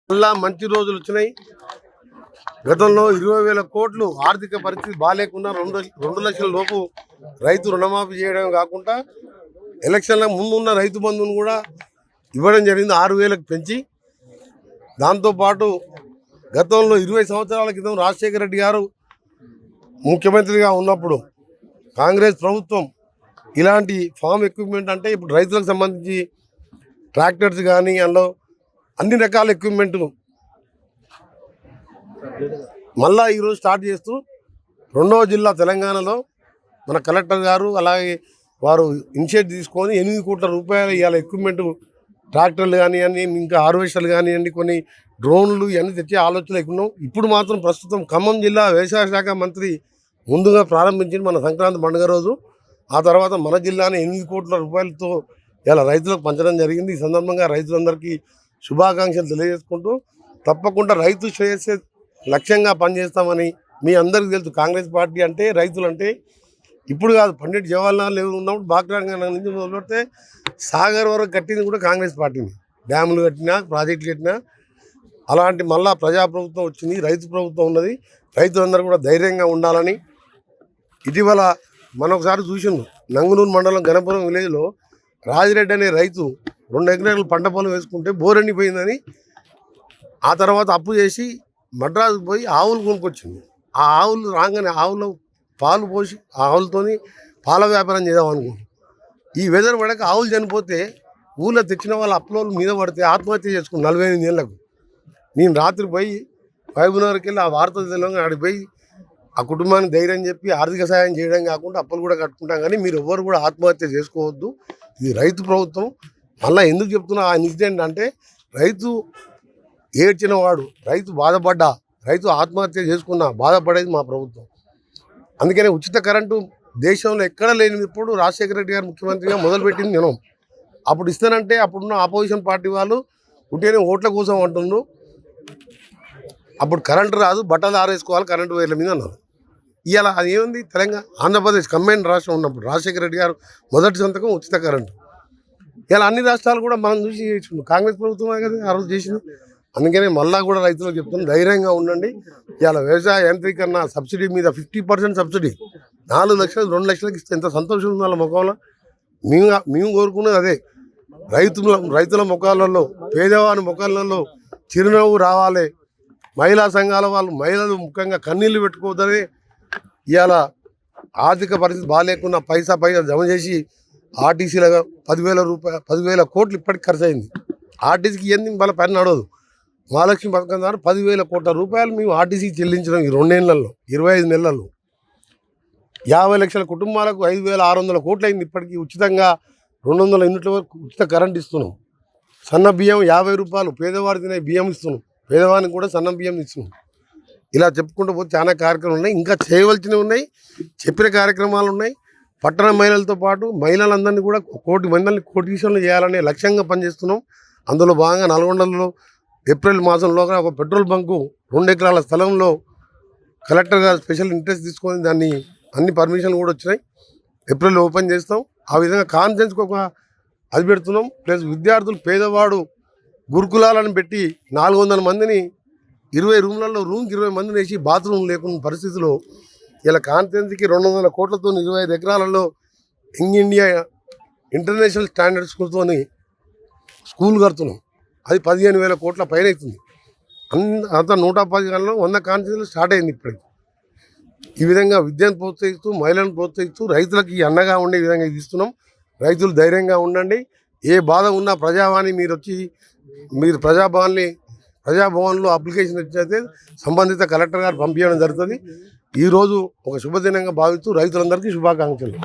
మళ్ళా మంచి రోజులు వచ్చినాయి. గతంలో 20,000 కోట్లు ఆర్థిక పరిస్థితి బాగాలేకున్నా 2 లక్షల లోపు రైతు రుణమాఫీ చేయడం కాకుండా ఎలక్షన్ల ముందున్న రైతు బంధువును కూడా ఇవ్వడం జరిగింది 6,000కు పెంచి. దాంతోపాటు గతంలో 20 సంవత్సరాల క్రితం రాజశేఖర రెడ్డి గారు ముఖ్యమంత్రిగా ఉన్నప్పుడు కాంగ్రెస్ ప్రభుత్వం ఇలాంటి ఫామ్ ఎక్విప్మెంట్ అంటే ఇప్పుడు రైతులకు సంబంధించి ట్రాక్టర్స్ కానీ అందులో అన్ని రకాల ఎక్విప్మెంట్లు మళ్ళా ఈరోజు స్టార్ట్ చేస్తూ 2వ జిల్లా తెలంగాణలో మన కలెక్టర్ గారు అలాగే వారు ఇనిషియేటివ్ తీసుకొని 8 కోట్ల రూపాయలు ఇవాళ ఎక్విప్మెంట్ ట్రాక్టర్లు కానివ్వండి, ఇంకా హార్వెస్టర్లు కానివ్వండి, కొన్ని డ్రోన్లు ఇవన్నీ తెచ్చే ఆలోచన ఎక్కున్నాం. ఇప్పుడు మాత్రం ప్రస్తుతం ఖమ్మం జిల్లా వ్యవసాయ శాఖ మంత్రి ముందుగా ప్రారంభించింది మన సంక్రాంతి పండుగ రోజు. ఆ తర్వాత మన జిల్లాని 8 కోట్ల రూపాయలతో ఇలా రైతులకు పంచడం జరిగింది. ఈ సందర్భంగా రైతులందరికీ శుభాకాంక్షలు తెలియజేసుకుంటూ తప్పకుండా రైతు శ్రేయస్సే లక్ష్యంగా పనిచేస్తామని మీ అందరికీ తెలుసు. కాంగ్రెస్ పార్టీ అంటే రైతులు అంటే ఇప్పుడు కాదు, పండిట్ జవహర్లాల్ నెహ్రూ ఉన్నప్పుడు బాక్రాంగణ నుంచి మొదలుపెడితే సాగర్ వరకు కట్టింది కూడా కాంగ్రెస్ పార్టీని. డ్యాములు కట్టినా, ప్రాజెక్టులు కట్టినా. అలాంటి మళ్ళా ప్రజాప్రభుత్వం వచ్చింది, రైతు ప్రభుత్వం ఉన్నది. రైతులందరూ కూడా ధైర్యంగా ఉండాలని ఇటీవల మనం ఒకసారి చూసిండు. నంగునూరు మండలం గణపురం విలేజ్లో రాజిరెడ్డి అనే రైతు 2 ఎకరాలు పంట పొలం వేసుకుంటే బోర్ ఎండిపోయిందని ఆ తర్వాత అప్పు చేసి మద్రాసుకు పోయి ఆవులు కొనుక్కొచ్చింది. ఆ ఆవులు రాగానే ఆవులు పాలు పోసి ఆ ఆవులతోని పాల వ్యాపారం చేద్దాం అనుకుంటున్నాం. ఈ వెదర్ పడక ఆవులు చనిపోతే ఊళ్ళో తెచ్చిన వాళ్ళ అప్పులోళ్ళు మీద పడితే ఆత్మహత్య చేసుకున్నాను 48 ఏళ్ళకు. నేను రాత్రి పోయి 5:30కి వెళ్ళి ఆ వార్త తెలియగా ఆడికి పోయి ఆ కుటుంబానికి ధైర్యం చెప్పి ఆర్థిక సహాయం చేయడం కాకుండా అప్పులు కూడా కట్టుకుంటాం. కానీ మీరు ఎవ్వరు కూడా ఆత్మహత్య చేసుకోవద్దు, ఇది రైతు ప్రభుత్వం. మళ్ళీ ఎందుకు చెప్తున్నా ఆ ఇన్సిడెంట్ అంటే రైతు ఏడ్చిన వాడు, రైతు బాధపడ్డా, రైతు ఆత్మహత్య చేసుకున్నా బాధపడేది మా ప్రభుత్వం. అందుకనే ఉచిత కరెంటు దేశంలో ఎక్కడ లేనిప్పుడు రాజశేఖర రెడ్డి గారు ముఖ్యమంత్రిగా మొదలుపెట్టింది నేను. అప్పుడు ఇస్తానంటే అప్పుడున్న ఆపోజిషన్ పార్టీ వాళ్ళు ఉంటేనే ఓట్ల కోసం అంటున్నారు. అప్పుడు కరెంటు రాదు, బట్టలు ఆరేసుకోవాలి కరెంటు వైర్ల మీద అన్నారు. ఇవాళ అది ఏముంది, తెలంగాణ ఆంధ్రప్రదేశ్ కంబైన్డ్ రాష్ట్రం ఉన్నప్పుడు రాజశేఖర రెడ్డి గారు మొదటి సంతకం ఉచిత కరెంటు. ఇలా అన్ని రాష్ట్రాలు కూడా మనం చూసి చేసిండు, కాంగ్రెస్ ప్రభుత్వమే కదా ఆ రోజు చేసింది. అందుకనే మళ్ళా కూడా రైతులకు చెప్తున్నాం, ధైర్యంగా ఉండండి. ఇవాళ వ్యవసాయ యాంత్రీకరణ సబ్సిడీ మీద 50% సబ్సిడీ 4 లక్షలు 2 లక్షలకి ఇస్తే ఎంత సంతోషం ఉంది వాళ్ళ ముఖంలో. మేము కోరుకున్నది అదే. రైతుల ముఖాలలో, పేదవాని ముఖాలలో చిరునవ్వు రావాలి. మహిళా సంఘాల వాళ్ళు, మహిళలు ముఖ్యంగా కన్నీళ్లు పెట్టుకోవద్దని ఇవాళ ఆర్థిక పరిస్థితి బాగాలేకున్నా పైసా జమ చేసి ఆర్టీసీలుగా 10,000 కోట్లు ఇప్పటికి ఖర్చు అయింది. ఆర్టీసీకి ఏంది వాళ్ళ పని నడవదు. మహాలక్ష్మి పథకం ద్వారా 10,000 కోట్ల రూపాయలు మేము ఆర్టీసీకి చెల్లించడం ఈ 2 నెలల్లో, 25 నెలల్లో 50 లక్షల కుటుంబాలకు 5,600 కోట్లు అయింది. ఇప్పటికీ ఉచితంగా 200 యూనిట్ల వరకు ఉచిత కరెంట్ ఇస్తున్నాం. సన్న బియ్యం 50 రూపాయలు పేదవారు తినే బియ్యం ఇస్తున్నాం. పేదవానికి కూడా సన్న బియ్యం ఇస్తున్నాం. ఇలా చెప్పుకుంటూ పోతే చాలా కార్యక్రమాలు ఉన్నాయి, ఇంకా చేయవలసినవి ఉన్నాయి, చెప్పిన కార్యక్రమాలు ఉన్నాయి. పట్టణ మహిళలతో పాటు మహిళలందరినీ కూడా 1 కోటి మందిని కోటీశ్వరులు చేయాలనే లక్ష్యంగా పనిచేస్తున్నాం. అందులో భాగంగా నల్గొండలో ఏప్రిల్ మాసంలో ఒక పెట్రోల్ బంకు 2 ఎకరాల స్థలంలో కలెక్టర్ గారు స్పెషల్ ఇంట్రెస్ట్ తీసుకొని దాన్ని అన్ని పర్మిషన్లు కూడా వచ్చినాయి. ఏప్రిల్ ఓపెన్ చేస్తాం. ఆ విధంగా కాన్ఫరెన్స్కి ఒక అది పెడుతున్నాం. ప్లస్ విద్యార్థులు పేదవాడు గురుకులాలను పెట్టి 400 మందిని 20 రూమ్లలో రూమ్కి 20 మందిని వేసి బాత్రూమ్ లేకున్న పరిస్థితిలో ఇలా కాన్ఫరెన్స్కి 200 కోట్లతో 25 ఎకరాలలో యంగ్ ఇండియా ఇంటర్నేషనల్ స్టాండర్డ్ స్కూల్తో స్కూల్ కడుతున్నాం. అది 15,000 కోట్ల పైన అవుతుంది. అంతా 110 గంటల్లో 100 కాన్ఫరెన్స్లు స్టార్ట్ అయింది ఇప్పటికి. ఈ విధంగా విద్యను ప్రోత్సహిస్తూ, మహిళలను ప్రోత్సహిస్తూ, రైతులకి అండగా ఉండే విధంగా ఇది ఇస్తున్నాం. రైతులు ధైర్యంగా ఉండండి. ఏ బాధ ఉన్నా ప్రజావాణి మీరు ప్రజాభవన్లో అప్లికేషన్ ఇచ్చినైతే సంబంధిత కలెక్టర్ గారు పంపించడం జరుగుతుంది. ఈరోజు ఒక శుభదినంగా భావిస్తూ రైతులందరికీ శుభాకాంక్షలు.